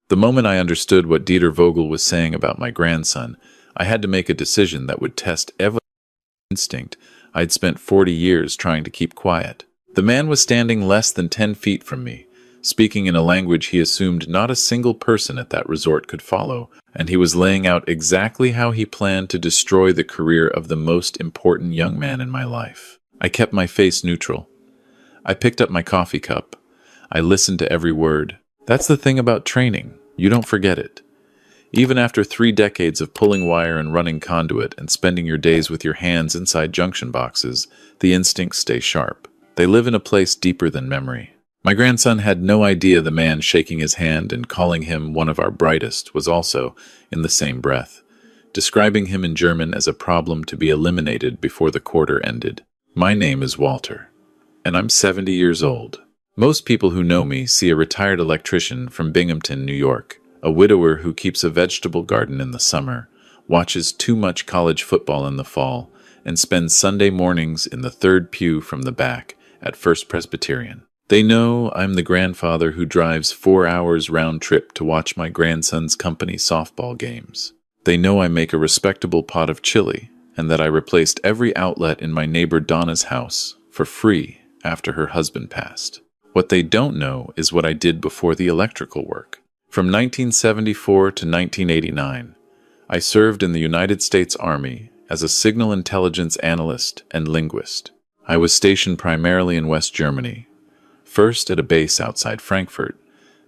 The moment I understood what Dieter Vogel was saying about my grandson, I had to make a decision that would test every instinct I'd spent 40 years trying to keep quiet. The man was standing less than 10 feet from me, speaking in a language he assumed not a single person at that resort could follow, and he was laying out exactly how he planned to destroy the career of the most important young man in my life. I kept my face neutral. I picked up my coffee cup. I listened to every word. That's the thing about training. You don't forget it. Even after 3 decades of pulling wire and running conduit and spending your days with your hands inside junction boxes, the instincts stay sharp. They live in a place deeper than memory. My grandson had no idea the man shaking his hand and calling him one of our brightest was also, in the same breath, describing him in German as a problem to be eliminated before the quarter ended. My name is Walter, and I'm 70 years old. Most people who know me see a retired electrician from Binghamton, New York, a widower who keeps a vegetable garden in the summer, watches too much college football in the fall, and spends Sunday mornings in the third pew from the back at First Presbyterian. They know I'm the grandfather who drives 4 hours round trip to watch my grandson's company softball games. They know I make a respectable pot of chili and that I replaced every outlet in my neighbor Donna's house for free after her husband passed. What they don't know is what I did before the electrical work. From 1974 to 1989, I served in the United States Army as a signal intelligence analyst and linguist. I was stationed primarily in West Germany, first at a base outside Frankfurt,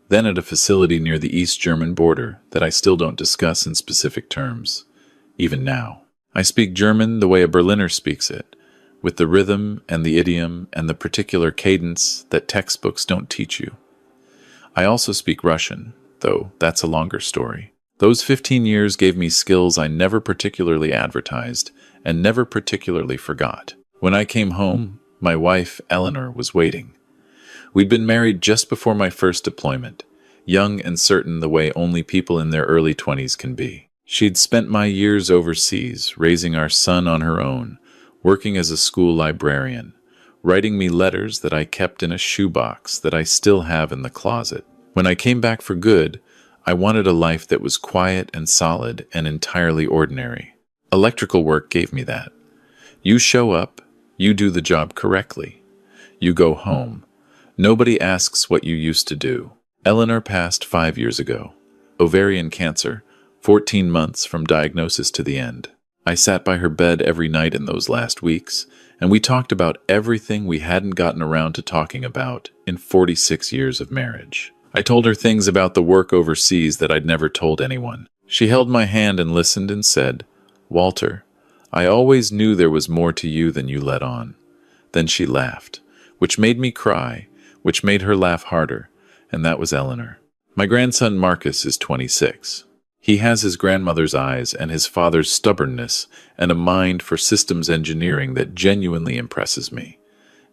then at a facility near the East German border that I still don't discuss in specific terms, even now. I speak German the way a Berliner speaks it, with the rhythm and the idiom and the particular cadence that textbooks don't teach you. I also speak Russian, though that's a longer story. Those 15 years gave me skills I never particularly advertised and never particularly forgot. When I came home, my wife, Eleanor, was waiting. We'd been married just before my first deployment, young and certain the way only people in their early 20s can be. She'd spent my years overseas, raising our son on her own, working as a school librarian, writing me letters that I kept in a shoebox that I still have in the closet. When I came back for good, I wanted a life that was quiet and solid and entirely ordinary. Electrical work gave me that. You show up, you do the job correctly. You go home. Nobody asks what you used to do. Eleanor passed 5 years ago. Ovarian cancer, 14 months from diagnosis to the end. I sat by her bed every night in those last weeks, and we talked about everything we hadn't gotten around to talking about in 46 years of marriage. I told her things about the work overseas that I'd never told anyone. She held my hand and listened and said, "Walter, I always knew there was more to you than you let on." Then she laughed, which made me cry, which made her laugh harder, and that was Eleanor. My grandson Marcus is 26. He has his grandmother's eyes and his father's stubbornness and a mind for systems engineering that genuinely impresses me.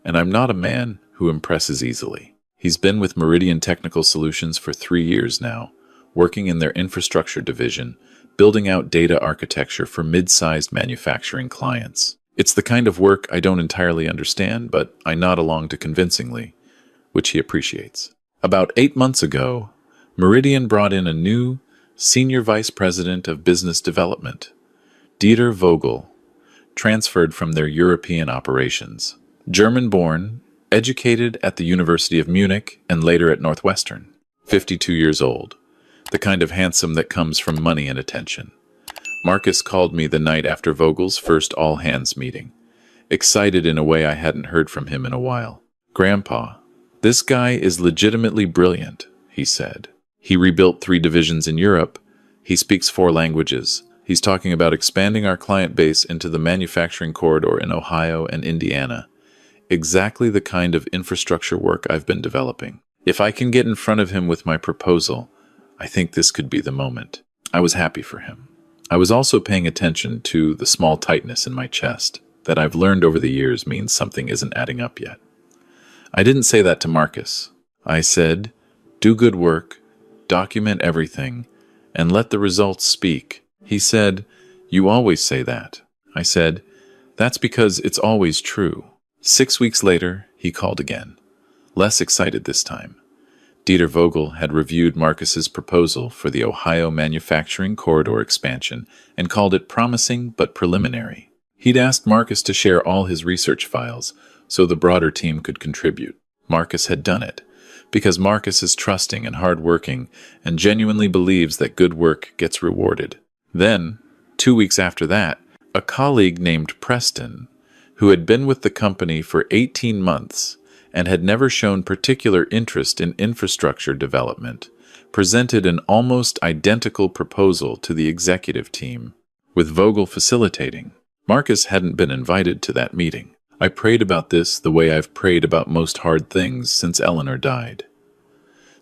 And I'm not a man who impresses easily. He's been with Meridian Technical Solutions for 3 years now, working in their infrastructure division, building out data architecture for mid-sized manufacturing clients. It's the kind of work I don't entirely understand, but I nod along to convincingly, which he appreciates. About 8 months ago, Meridian brought in a new Senior Vice President of Business Development, Dieter Vogel, transferred from their European operations. German-born, educated at the University of Munich and later at Northwestern. 52 years old, the kind of handsome that comes from money and attention. Marcus called me the night after Vogel's first all-hands meeting, excited in a way I hadn't heard from him in a while. "Grandpa, this guy is legitimately brilliant," he said. "He rebuilt 3 divisions in Europe. He speaks 4 languages. He's talking about expanding our client base into the manufacturing corridor in Ohio and Indiana. Exactly the kind of infrastructure work I've been developing. If I can get in front of him with my proposal, I think this could be the moment." I was happy for him. I was also paying attention to the small tightness in my chest that I've learned over the years means something isn't adding up yet. I didn't say that to Marcus. I said, "Do good work, document everything, and let the results speak." He said, "You always say that." I said, "That's because it's always true." 6 weeks later, he called again, less excited this time. Dieter Vogel had reviewed Marcus's proposal for the Ohio manufacturing corridor expansion and called it promising but preliminary. He'd asked Marcus to share all his research files so the broader team could contribute. Marcus had done it, because Marcus is trusting and hardworking and genuinely believes that good work gets rewarded. Then, 2 weeks after that, a colleague named Preston, who had been with the company for 18 months and had never shown particular interest in infrastructure development, presented an almost identical proposal to the executive team, with Vogel facilitating. Marcus hadn't been invited to that meeting. I prayed about this the way I've prayed about most hard things since Eleanor died.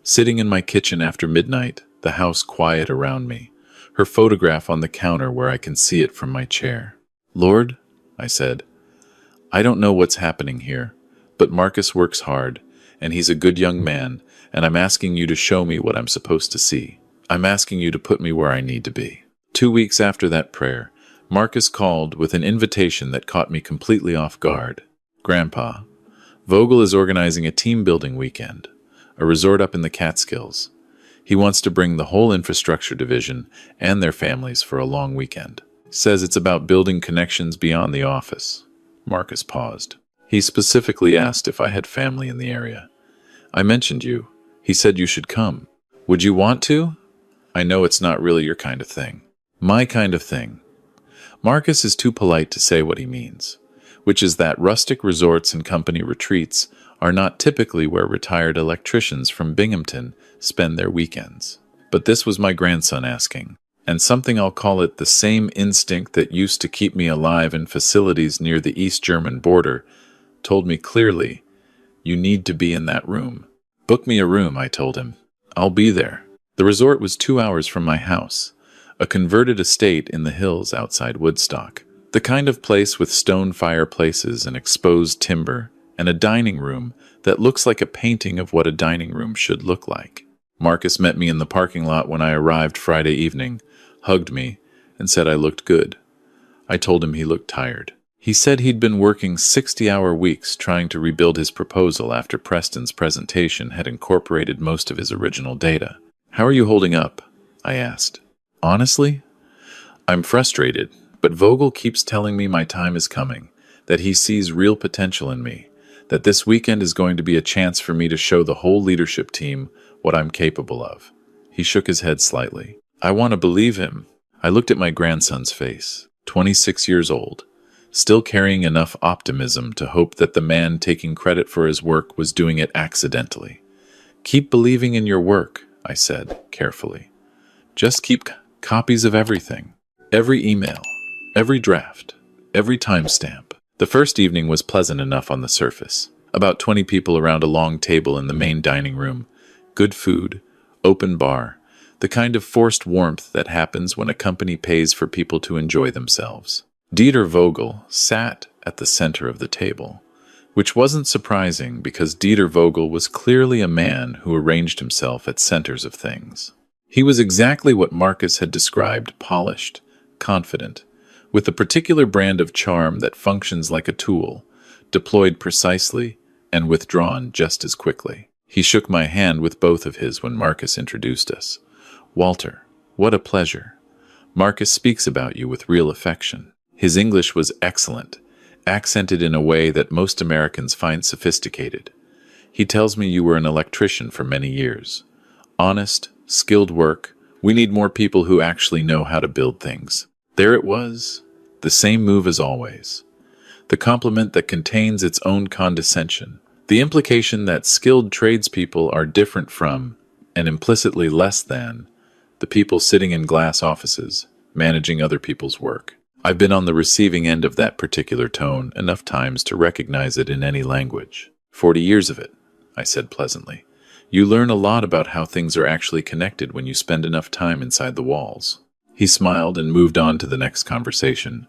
Sitting in my kitchen after midnight, the house quiet around me, her photograph on the counter where I can see it from my chair. Lord, I said, I don't know what's happening here, but Marcus works hard, and he's a good young man, and I'm asking you to show me what I'm supposed to see. I'm asking you to put me where I need to be. 2 weeks after that prayer, Marcus called with an invitation that caught me completely off guard. Grandpa, Vogel is organizing a team-building weekend, a resort up in the Catskills. He wants to bring the whole infrastructure division and their families for a long weekend. Says it's about building connections beyond the office. Marcus paused. He specifically asked if I had family in the area. I mentioned you. He said you should come. Would you want to? I know it's not really your kind of thing. My kind of thing. Marcus is too polite to say what he means, which is that rustic resorts and company retreats are not typically where retired electricians from Binghamton spend their weekends. But this was my grandson asking, and something, I'll call it the same instinct that used to keep me alive in facilities near the East German border, told me clearly, you need to be in that room. Book me a room, I told him. I'll be there. The resort was 2 hours from my house, a converted estate in the hills outside Woodstock. The kind of place with stone fireplaces and exposed timber, and a dining room that looks like a painting of what a dining room should look like. Marcus met me in the parking lot when I arrived Friday evening, hugged me, and said I looked good. I told him he looked tired. He said he'd been working 60-hour weeks trying to rebuild his proposal after Preston's presentation had incorporated most of his original data. How are you holding up? I asked. Honestly, I'm frustrated, but Vogel keeps telling me my time is coming, that he sees real potential in me, that this weekend is going to be a chance for me to show the whole leadership team what I'm capable of. He shook his head slightly. I want to believe him. I looked at my grandson's face, 26 years old, still carrying enough optimism to hope that the man taking credit for his work was doing it accidentally. Keep believing in your work, I said, carefully. Just keep copies of everything. Every email, every draft, every timestamp. The first evening was pleasant enough on the surface. About 20 people around a long table in the main dining room. Good food, open bar, the kind of forced warmth that happens when a company pays for people to enjoy themselves. Dieter Vogel sat at the center of the table, which wasn't surprising because Dieter Vogel was clearly a man who arranged himself at centers of things. He was exactly what Marcus had described: polished, confident, with a particular brand of charm that functions like a tool, deployed precisely and withdrawn just as quickly. He shook my hand with both of his when Marcus introduced us. Walter, what a pleasure. Marcus speaks about you with real affection. His English was excellent, accented in a way that most Americans find sophisticated. He tells me you were an electrician for many years. Honest, skilled work. We need more people who actually know how to build things. There it was, the same move as always. The compliment that contains its own condescension. The implication that skilled tradespeople are different from, and implicitly less than, the people sitting in glass offices, managing other people's work. I've been on the receiving end of that particular tone enough times to recognize it in any language. 40 years of it, I said pleasantly. You learn a lot about how things are actually connected when you spend enough time inside the walls. He smiled and moved on to the next conversation.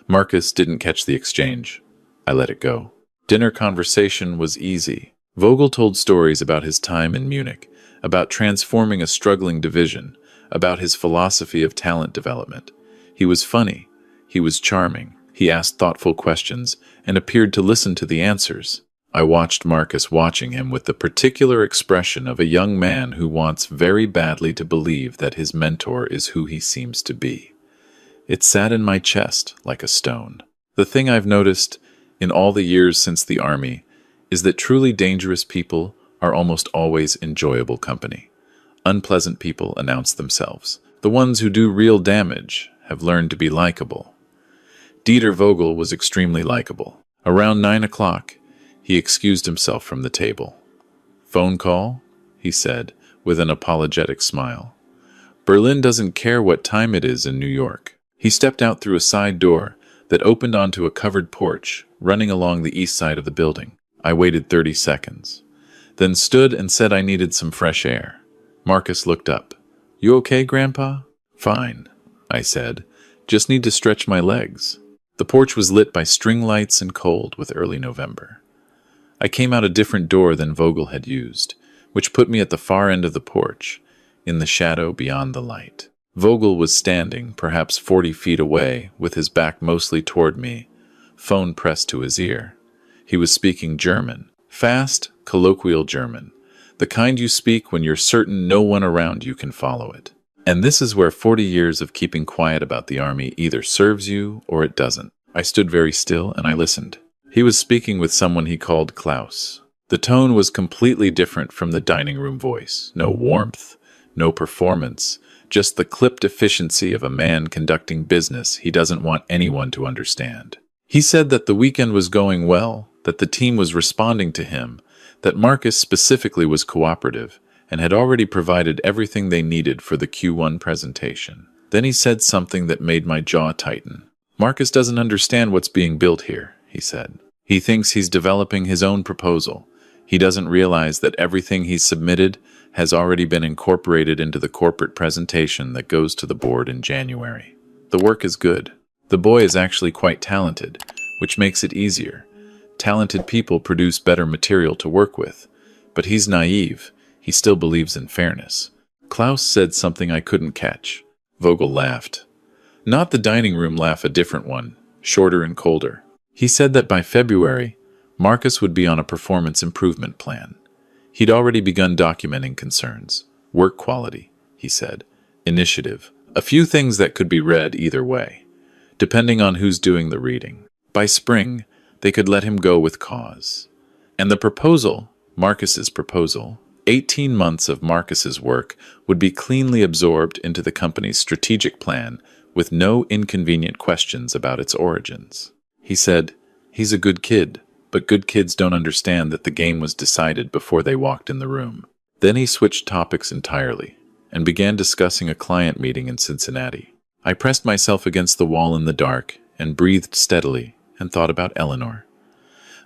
Marcus didn't catch the exchange. I let it go. Dinner conversation was easy. Vogel told stories about his time in Munich, about transforming a struggling division, about his philosophy of talent development. He was funny. He was charming. He asked thoughtful questions and appeared to listen to the answers. I watched Marcus watching him with the particular expression of a young man who wants very badly to believe that his mentor is who he seems to be. It sat in my chest like a stone. The thing I've noticed in all the years since the army is that truly dangerous people are almost always enjoyable company. Unpleasant people announce themselves. The ones who do real damage have learned to be likable. Dieter Vogel was extremely likable. Around 9 o'clock, he excused himself from the table. "Phone call?" he said, with an apologetic smile. "Berlin doesn't care what time it is in New York." He stepped out through a side door that opened onto a covered porch running along the east side of the building. I waited 30 seconds, then stood and said I needed some fresh air. Marcus looked up. "You okay, Grandpa?" "Fine," I said. "Just need to stretch my legs." The porch was lit by string lights and cold with early November. I came out a different door than Vogel had used, which put me at the far end of the porch, in the shadow beyond the light. Vogel was standing, perhaps 40 feet away, with his back mostly toward me, phone pressed to his ear. He was speaking German, fast, colloquial German, the kind you speak when you're certain no one around you can follow it. And this is where 40 years of keeping quiet about the army either serves you or it doesn't. I stood very still and I listened. He was speaking with someone he called Klaus. The tone was completely different from the dining room voice. No warmth, no performance, just the clipped efficiency of a man conducting business he doesn't want anyone to understand. He said that the weekend was going well, that the team was responding to him, that Marcus specifically was cooperative, and had already provided everything they needed for the Q1 presentation. Then he said something that made my jaw tighten. "Marcus doesn't understand what's being built here," he said. "He thinks he's developing his own proposal. He doesn't realize that everything he's submitted has already been incorporated into the corporate presentation that goes to the board in January. The work is good. The boy is actually quite talented, which makes it easier. Talented people produce better material to work with. But he's naive. He still believes in fairness." Klaus said something I couldn't catch. Vogel laughed. Not the dining room laugh, a different one, shorter and colder. He said that by February, Marcus would be on a performance improvement plan. He'd already begun documenting concerns. Work quality, he said. Initiative. A few things that could be read either way, depending on who's doing the reading. By spring, they could let him go with cause. And the proposal, Marcus's proposal, 18 months of Marcus's work would be cleanly absorbed into the company's strategic plan with no inconvenient questions about its origins. He said, "He's a good kid, but good kids don't understand that the game was decided before they walked in the room." Then he switched topics entirely and began discussing a client meeting in Cincinnati. I pressed myself against the wall in the dark and breathed steadily and thought about Eleanor,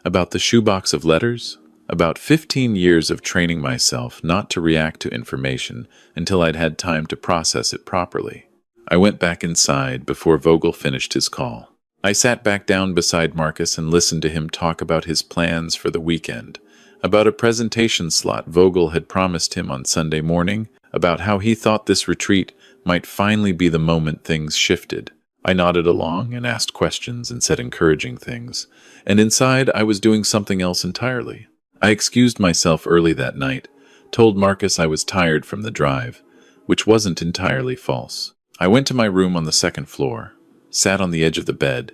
about the shoebox of letters, about 15 years of training myself not to react to information until I'd had time to process it properly. I went back inside before Vogel finished his call. I sat back down beside Marcus and listened to him talk about his plans for the weekend, about a presentation slot Vogel had promised him on Sunday morning, about how he thought this retreat might finally be the moment things shifted. I nodded along and asked questions and said encouraging things, and inside I was doing something else entirely. I excused myself early that night, told Marcus I was tired from the drive, which wasn't entirely false. I went to my room on the second floor, sat on the edge of the bed,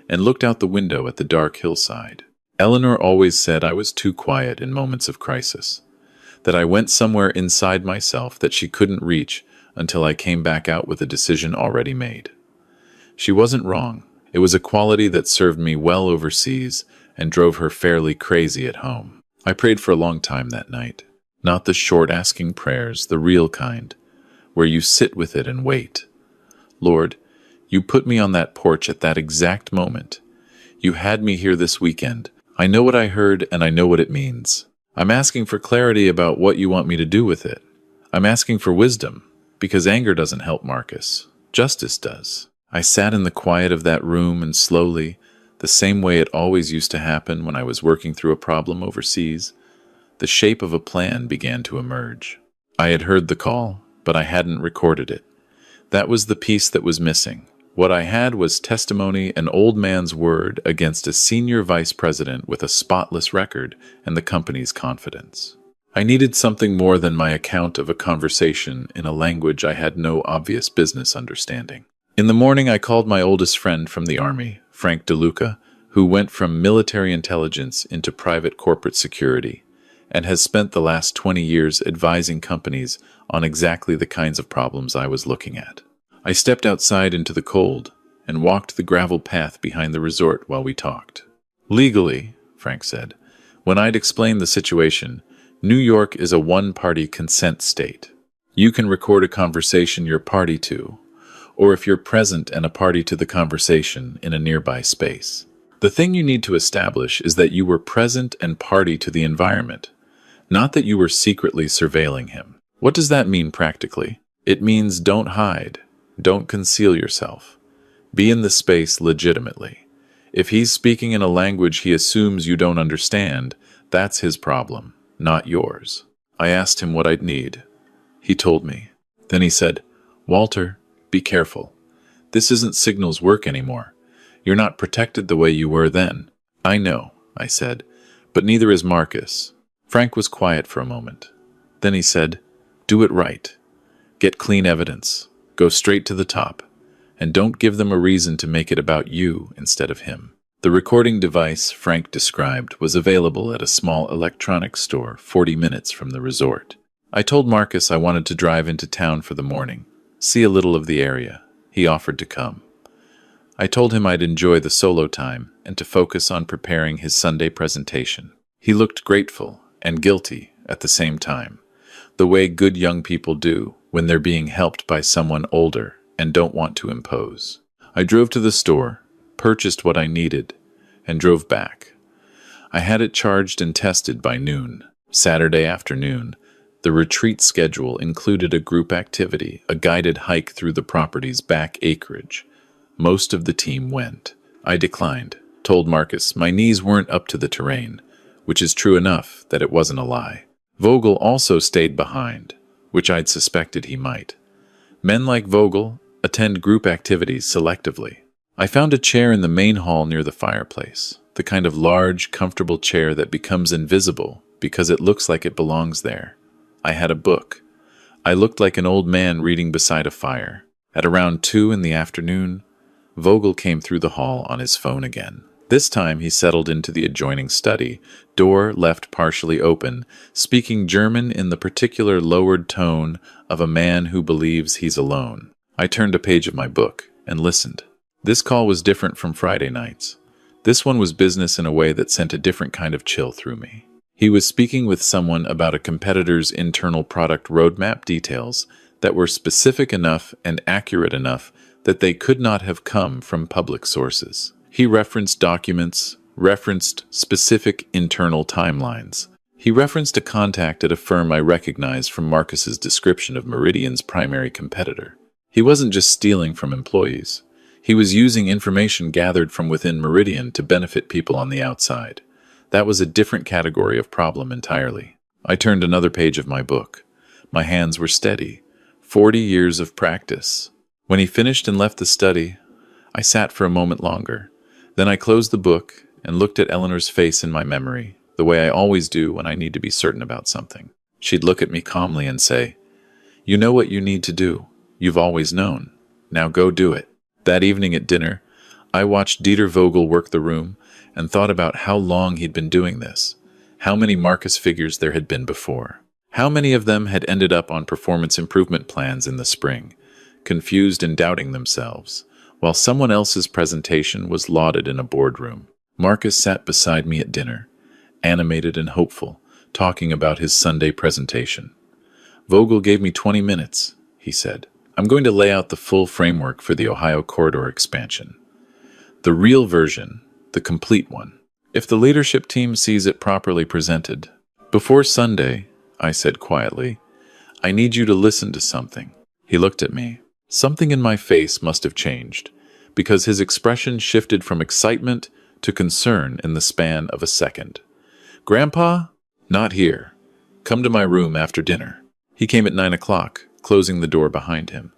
and looked out the window at the dark hillside. Eleanor always said I was too quiet in moments of crisis, that I went somewhere inside myself that she couldn't reach until I came back out with a decision already made. She wasn't wrong. It was a quality that served me well overseas and drove her fairly crazy at home. I prayed for a long time that night. Not the short asking prayers, the real kind, where you sit with it and wait. Lord, you put me on that porch at that exact moment. You had me here this weekend. I know what I heard and I know what it means. I'm asking for clarity about what you want me to do with it. I'm asking for wisdom, because anger doesn't help Marcus. Justice does. I sat in the quiet of that room and slowly, the same way it always used to happen when I was working through a problem overseas, the shape of a plan began to emerge. I had heard the call, but I hadn't recorded it. That was the piece that was missing. What I had was testimony, an old man's word against a senior vice president with a spotless record and the company's confidence. I needed something more than my account of a conversation in a language I had no obvious business understanding. In the morning, I called my oldest friend from the Army, Frank DeLuca, who went from military intelligence into private corporate security and has spent the last 20 years advising companies on exactly the kinds of problems I was looking at. I stepped outside into the cold and walked the gravel path behind the resort while we talked. Legally, Frank said, when I'd explained the situation, New York is a one-party consent state. You can record a conversation you're party to, or if you're present and a party to the conversation in a nearby space. The thing you need to establish is that you were present and party to the environment, not that you were secretly surveilling him. What does that mean practically? It means don't hide, don't conceal yourself. Be in the space legitimately. If he's speaking in a language he assumes you don't understand, that's his problem, not yours. I asked him what I'd need. He told me. Then he said, "Walter, be careful. This isn't signals work anymore. You're not protected the way you were then." "I know," I said, "but neither is Marcus." Frank was quiet for a moment. Then he said, "Do it right. Get clean evidence. Go straight to the top. And don't give them a reason to make it about you instead of him." The recording device Frank described was available at a small electronics store 40 minutes from the resort. I told Marcus I wanted to drive into town for the morning, see a little of the area. He offered to come. I told him I'd enjoy the solo time and to focus on preparing his Sunday presentation. He looked grateful and guilty at the same time, the way good young people do when they're being helped by someone older and don't want to impose. I drove to the store, purchased what I needed, and drove back. I had it charged and tested by noon. Saturday afternoon, the retreat schedule included a group activity, a guided hike through the property's back acreage. Most of the team went. I declined, told Marcus my knees weren't up to the terrain, which is true enough that it wasn't a lie. Vogel also stayed behind, which I'd suspected he might. Men like Vogel attend group activities selectively. I found a chair in the main hall near the fireplace, the kind of large, comfortable chair that becomes invisible because it looks like it belongs there. I had a book. I looked like an old man reading beside a fire. At around 2 in the afternoon, Vogel came through the hall on his phone again. This time he settled into the adjoining study, door left partially open, speaking German in the particular lowered tone of a man who believes he's alone. I turned a page of my book and listened. This call was different from Friday nights. This one was business in a way that sent a different kind of chill through me. He was speaking with someone about a competitor's internal product roadmap details that were specific enough and accurate enough that they could not have come from public sources. He referenced documents, referenced specific internal timelines. He referenced a contact at a firm I recognized from Marcus's description of Meridian's primary competitor. He wasn't just stealing from employees. He was using information gathered from within Meridian to benefit people on the outside. That was a different category of problem entirely. I turned another page of my book. My hands were steady. 40 years of practice. When he finished and left the study, I sat for a moment longer. Then I closed the book and looked at Eleanor's face in my memory, the way I always do when I need to be certain about something. She'd look at me calmly and say, "You know what you need to do. You've always known. Now go do it." That evening at dinner, I watched Dieter Vogel work the room and thought about how long he'd been doing this, how many Marcus figures there had been before, how many of them had ended up on performance improvement plans in the spring, confused and doubting themselves, while someone else's presentation was lauded in a boardroom. Marcus sat beside me at dinner, animated and hopeful, talking about his Sunday presentation. "Vogel gave me 20 minutes, he said. "I'm going to lay out the full framework for the Ohio corridor expansion. The real version, the complete one, if the leadership team sees it properly presented. Before Sunday," I said quietly, "I need you to listen to something." He looked at me. Something in my face must have changed, because his expression shifted from excitement to concern in the span of a second. "Grandpa? Not here. Come to my room after dinner." He came at 9 o'clock, closing the door behind him.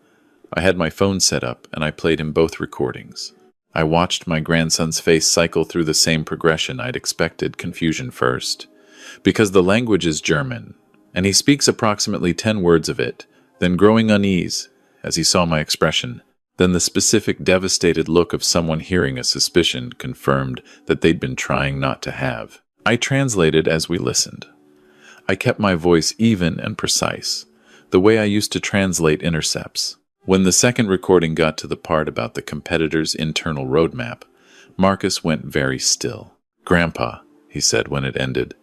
I had my phone set up and I played him both recordings. I watched my grandson's face cycle through the same progression I'd expected, confusion first. Because the language is German, and he speaks approximately 10 words of it, then growing unease as he saw my expression, then the specific devastated look of someone hearing a suspicion confirmed that they'd been trying not to have. I translated as we listened. I kept my voice even and precise, the way I used to translate intercepts. When the second recording got to the part about the competitor's internal roadmap, Marcus went very still. "Grandpa," he said when it ended,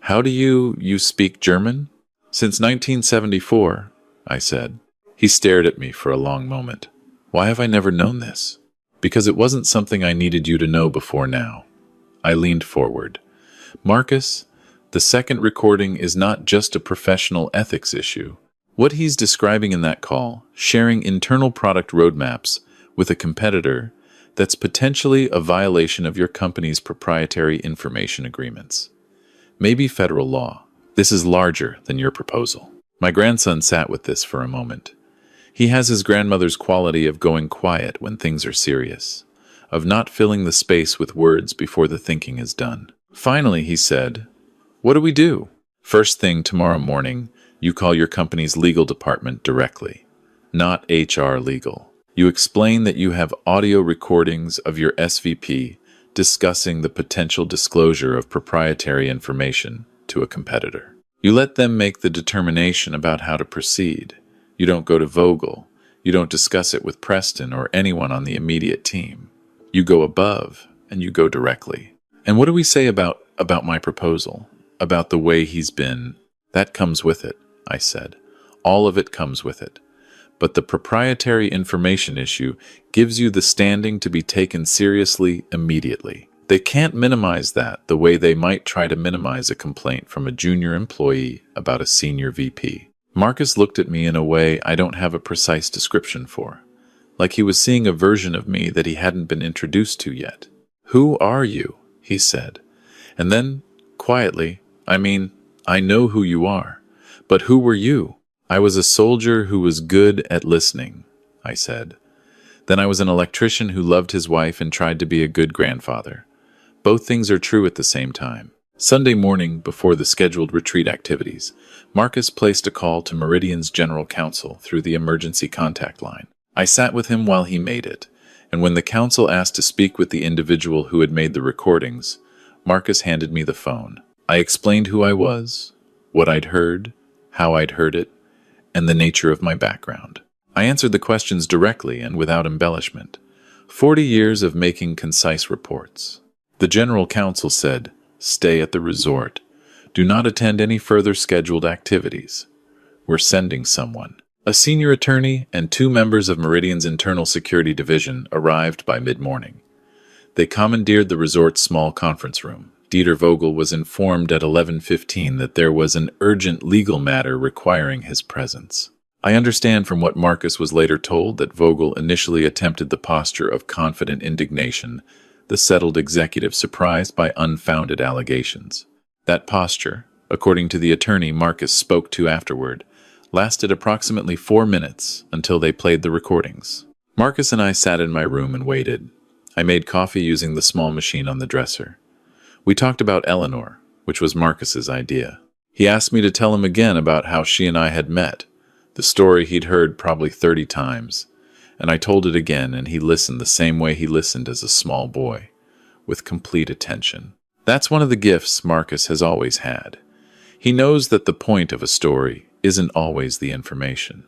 "how do you speak German?" "Since 1974, I said. He stared at me for a long moment. "Why have I never known this?" "Because it wasn't something I needed you to know before now." I leaned forward. "Marcus, the second recording is not just a professional ethics issue. What he's describing in that call, sharing internal product roadmaps with a competitor, that's potentially a violation of your company's proprietary information agreements. Maybe federal law. This is larger than your proposal." My grandson sat with this for a moment. He has his grandmother's quality of going quiet when things are serious, of not filling the space with words before the thinking is done. Finally, he said, "What do we do?" "First thing tomorrow morning, you call your company's legal department directly, not HR legal. You explain that you have audio recordings of your SVP discussing the potential disclosure of proprietary information to a competitor. You let them make the determination about how to proceed. You don't go to Vogel. You don't discuss it with Preston or anyone on the immediate team. You go above, and you go directly. And what do we say about my proposal? About the way he's been?" "That comes with it," I said. "All of it comes with it. But the proprietary information issue gives you the standing to be taken seriously immediately. They can't minimize that the way they might try to minimize a complaint from a junior employee about a senior VP." Marcus looked at me in a way I don't have a precise description for, like he was seeing a version of me that he hadn't been introduced to yet. "Who are you?" he said. And then, quietly, I know who you are. But who were you?" "I was a soldier who was good at listening," I said. "Then I was an electrician who loved his wife and tried to be a good grandfather. Both things are true at the same time." Sunday morning, before the scheduled retreat activities, Marcus placed a call to Meridian's general counsel through the emergency contact line. I sat with him while he made it, and when the counsel asked to speak with the individual who had made the recordings, Marcus handed me the phone. I explained who I was, what I'd heard, how I'd heard it, and the nature of my background. I answered the questions directly and without embellishment. 40 years of making concise reports. The general counsel said, "Stay at the resort. Do not attend any further scheduled activities. We're sending someone." A senior attorney and 2 members of Meridian's internal security division arrived by mid-morning. They commandeered the resort's small conference room. Dieter Vogel was informed at 11:15 that there was an urgent legal matter requiring his presence. I understand from what Marcus was later told that Vogel initially attempted the posture of confident indignation, the settled executive surprised by unfounded allegations. That posture, according to the attorney Marcus spoke to afterward, lasted approximately 4 minutes until they played the recordings. Marcus and I sat in my room and waited. I made coffee using the small machine on the dresser. We talked about Eleanor, which was Marcus's idea. He asked me to tell him again about how she and I had met, the story he'd heard probably 30 times, and I told it again, and he listened the same way he listened as a small boy, with complete attention. That's one of the gifts Marcus has always had. He knows that the point of a story isn't always the information.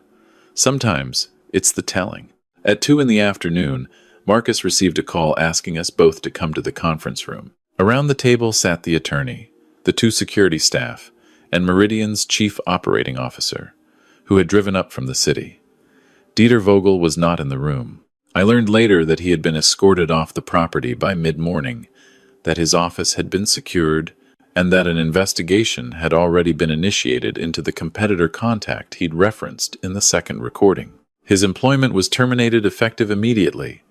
Sometimes it's the telling. At 2 in the afternoon, Marcus received a call asking us both to come to the conference room. Around the table sat the attorney, the 2 security staff, and Meridian's chief operating officer, who had driven up from the city. Dieter Vogel was not in the room. I learned later that he had been escorted off the property by mid-morning, that his office had been secured, and that an investigation had already been initiated into the competitor contact he'd referenced in the second recording. His employment was terminated effective immediately,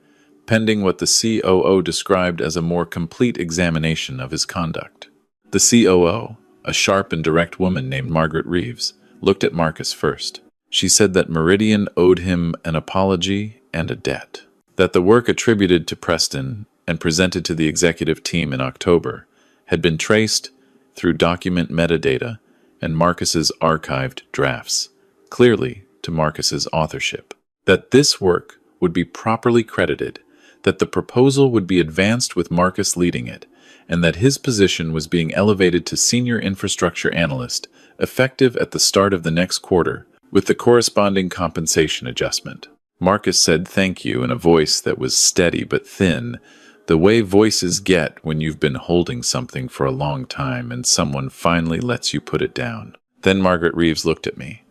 pending what the COO described as a more complete examination of his conduct. The COO, a sharp and direct woman named Margaret Reeves, looked at Marcus first. She said that Meridian owed him an apology and a debt, that the work attributed to Preston and presented to the executive team in October had been traced through document metadata and Marcus's archived drafts, clearly to Marcus's authorship, that this work would be properly credited, that the proposal would be advanced with Marcus leading it, and that his position was being elevated to senior infrastructure analyst, effective at the start of the next quarter, with the corresponding compensation adjustment. Marcus said thank you in a voice that was steady but thin, the way voices get when you've been holding something for a long time and someone finally lets you put it down. Then Margaret Reeves looked at me.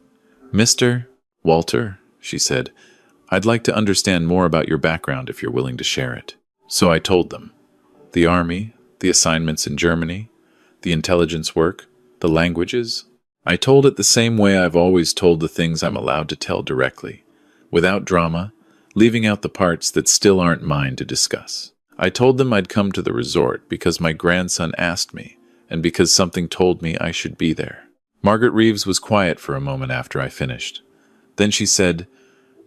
"Mr. Walter," she said, "I'd like to understand more about your background if you're willing to share it." So I told them. The army, the assignments in Germany, the intelligence work, the languages. I told it the same way I've always told the things I'm allowed to tell directly, without drama, leaving out the parts that still aren't mine to discuss. I told them I'd come to the resort because my grandson asked me, and because something told me I should be there. Margaret Reeves was quiet for a moment after I finished. Then she said,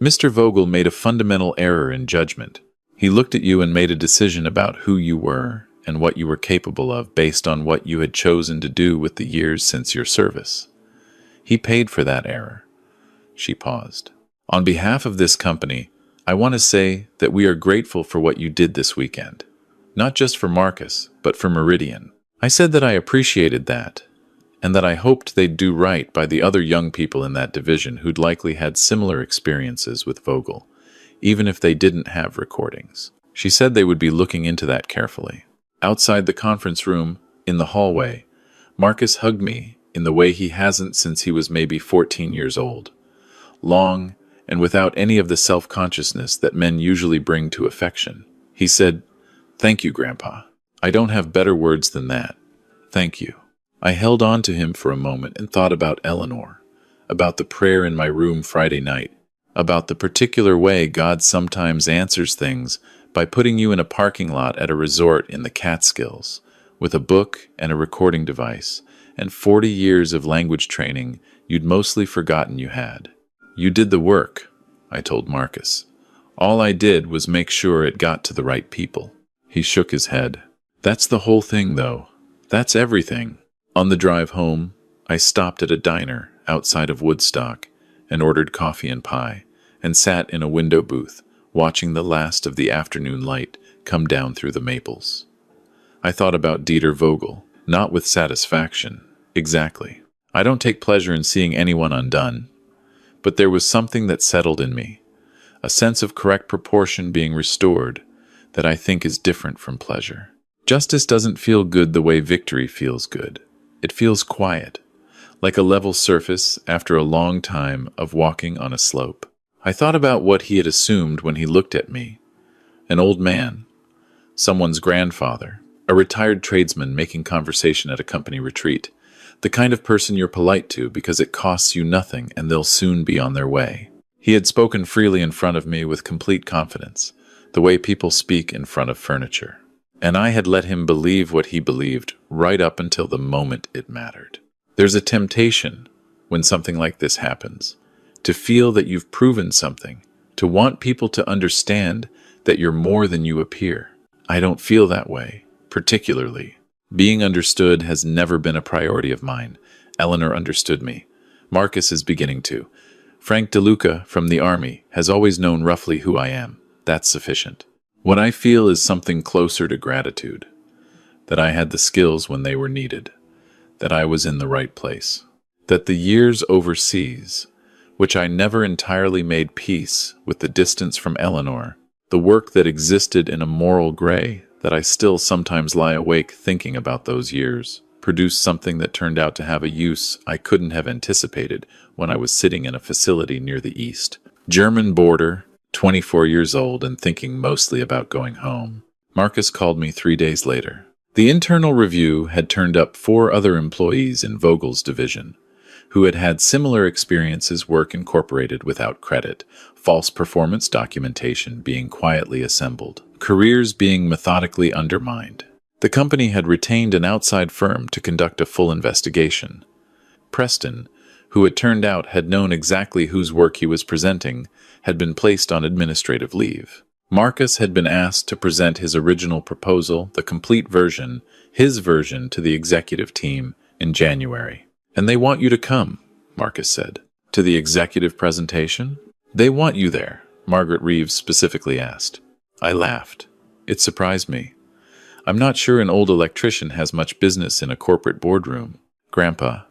"Mr. Vogel made a fundamental error in judgment. He looked at you and made a decision about who you were and what you were capable of based on what you had chosen to do with the years since your service. He paid for that error." She paused. "On behalf of this company, I want to say that we are grateful for what you did this weekend. Not just for Marcus, but for Meridian." I said that I appreciated that, and that I hoped they'd do right by the other young people in that division who'd likely had similar experiences with Vogel, even if they didn't have recordings. She said they would be looking into that carefully. Outside the conference room, in the hallway, Marcus hugged me in the way he hasn't since he was maybe 14 years old. Long, and without any of the self-consciousness that men usually bring to affection. He said, "Thank you, Grandpa. I don't have better words than that. Thank you." I held on to him for a moment and thought about Eleanor, about the prayer in my room Friday night, about the particular way God sometimes answers things by putting you in a parking lot at a resort in the Catskills, with a book and a recording device, and 40 years of language training you'd mostly forgotten you had. "You did the work," I told Marcus. "All I did was make sure it got to the right people." He shook his head. "That's the whole thing, though. That's everything." On the drive home, I stopped at a diner outside of Woodstock and ordered coffee and pie, and sat in a window booth, watching the last of the afternoon light come down through the maples. I thought about Dieter Vogel, not with satisfaction, exactly. I don't take pleasure in seeing anyone undone. But there was something that settled in me, a sense of correct proportion being restored that I think is different from pleasure. Justice doesn't feel good the way victory feels good. It feels quiet, like a level surface after a long time of walking on a slope. I thought about what he had assumed when he looked at me. An old man, someone's grandfather, a retired tradesman making conversation at a company retreat. The kind of person you're polite to because it costs you nothing and they'll soon be on their way. He had spoken freely in front of me with complete confidence, the way people speak in front of furniture. And I had let him believe what he believed right up until the moment it mattered. There's a temptation, when something like this happens, to feel that you've proven something, to want people to understand that you're more than you appear. I don't feel that way, particularly. Being understood has never been a priority of mine. Eleanor understood me. Marcus is beginning to. Frank DeLuca from the Army has always known roughly who I am. That's sufficient. What I feel is something closer to gratitude. That I had the skills when they were needed. That I was in the right place. That the years overseas, which I never entirely made peace with the distance from Eleanor, the work that existed in a moral gray, that I still sometimes lie awake thinking about those years, produced something that turned out to have a use I couldn't have anticipated when I was sitting in a facility near the east. German border, 24 years old and thinking mostly about going home. Marcus called me 3 days later. The internal review had turned up 4 other employees in Vogel's division, who had had similar experiences work incorporated without credit, false performance documentation being quietly assembled, careers being methodically undermined. The company had retained an outside firm to conduct a full investigation. Preston, who it turned out had known exactly whose work he was presenting, had been placed on administrative leave. Marcus had been asked to present his original proposal, the complete version, his version, to the executive team in January. "And they want you to come," Marcus said. "To the executive presentation?" "They want you there," Margaret Reeves specifically asked. I laughed. It surprised me. "I'm not sure an old electrician has much business in a corporate boardroom. Grandpa,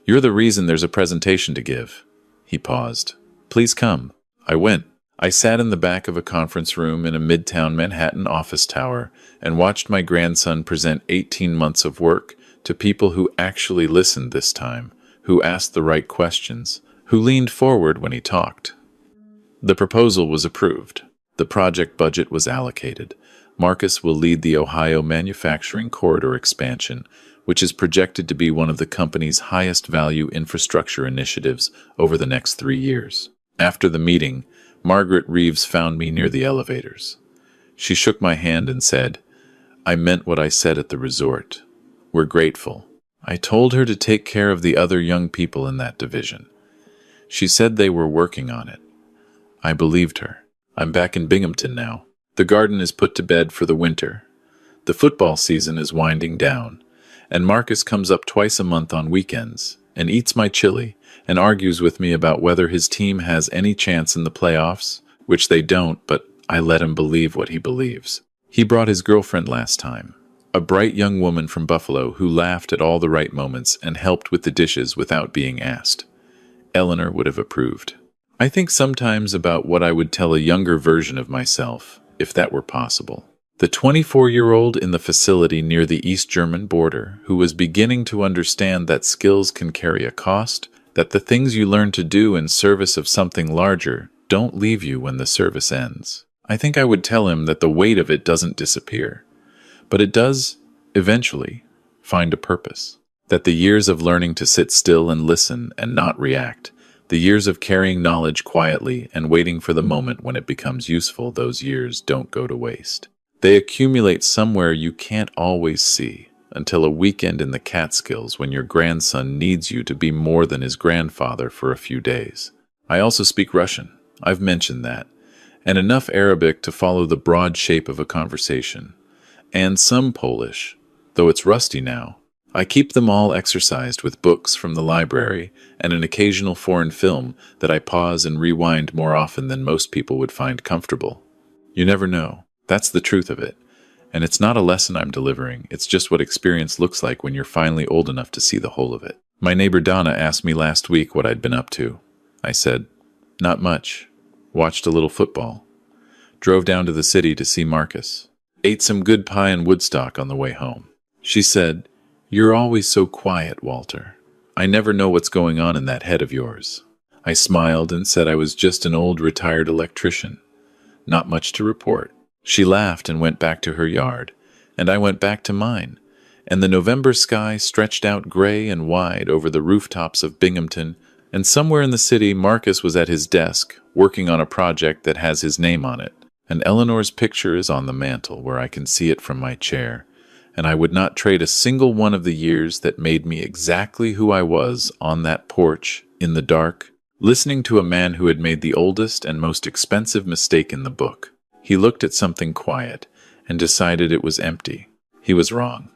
you're the reason there's a presentation to give." He paused. "Please come." I went. I sat in the back of a conference room in a midtown Manhattan office tower and watched my grandson present 18 months of work to people who actually listened this time, who asked the right questions, who leaned forward when he talked. The proposal was approved. The project budget was allocated. Marcus will lead the Ohio Manufacturing Corridor expansion, which is projected to be one of the company's highest value infrastructure initiatives over the next 3 years. After the meeting, Margaret Reeves found me near the elevators. She shook my hand and said, "I meant what I said at the resort. We're grateful." I told her to take care of the other young people in that division. She said they were working on it. I believed her. I'm back in Binghamton now. The garden is put to bed for the winter. The football season is winding down, and Marcus comes up twice a month on weekends and eats my chili and argues with me about whether his team has any chance in the playoffs, which they don't, but I let him believe what he believes. He brought his girlfriend last time, a bright young woman from Buffalo who laughed at all the right moments and helped with the dishes without being asked. Eleanor would have approved. I think sometimes about what I would tell a younger version of myself, if that were possible. The 24-year-old in the facility near the East German border who was beginning to understand that skills can carry a cost, that the things you learn to do in service of something larger don't leave you when the service ends. I think I would tell him that the weight of it doesn't disappear, but it does, eventually, find a purpose. That the years of learning to sit still and listen and not react, the years of carrying knowledge quietly and waiting for the moment when it becomes useful, those years don't go to waste. They accumulate somewhere you can't always see, until a weekend in the Catskills when your grandson needs you to be more than his grandfather for a few days. I also speak Russian. I've mentioned that. And enough Arabic to follow the broad shape of a conversation. And some Polish, though it's rusty now. I keep them all exercised with books from the library and an occasional foreign film that I pause and rewind more often than most people would find comfortable. You never know. That's the truth of it. And it's not a lesson I'm delivering, it's just what experience looks like when you're finally old enough to see the whole of it. My neighbor Donna asked me last week what I'd been up to. I said, "Not much. Watched a little football. Drove down to the city to see Marcus. Ate some good pie in Woodstock on the way home." She said, "You're always so quiet, Walter. I never know what's going on in that head of yours." I smiled and said I was just an old retired electrician. Not much to report. She laughed and went back to her yard, and I went back to mine, and the November sky stretched out gray and wide over the rooftops of Binghamton, and somewhere in the city Marcus was at his desk, working on a project that has his name on it, and Eleanor's picture is on the mantel where I can see it from my chair, and I would not trade a single one of the years that made me exactly who I was on that porch, in the dark, listening to a man who had made the oldest and most expensive mistake in the book. He looked at something quiet and decided it was empty. He was wrong.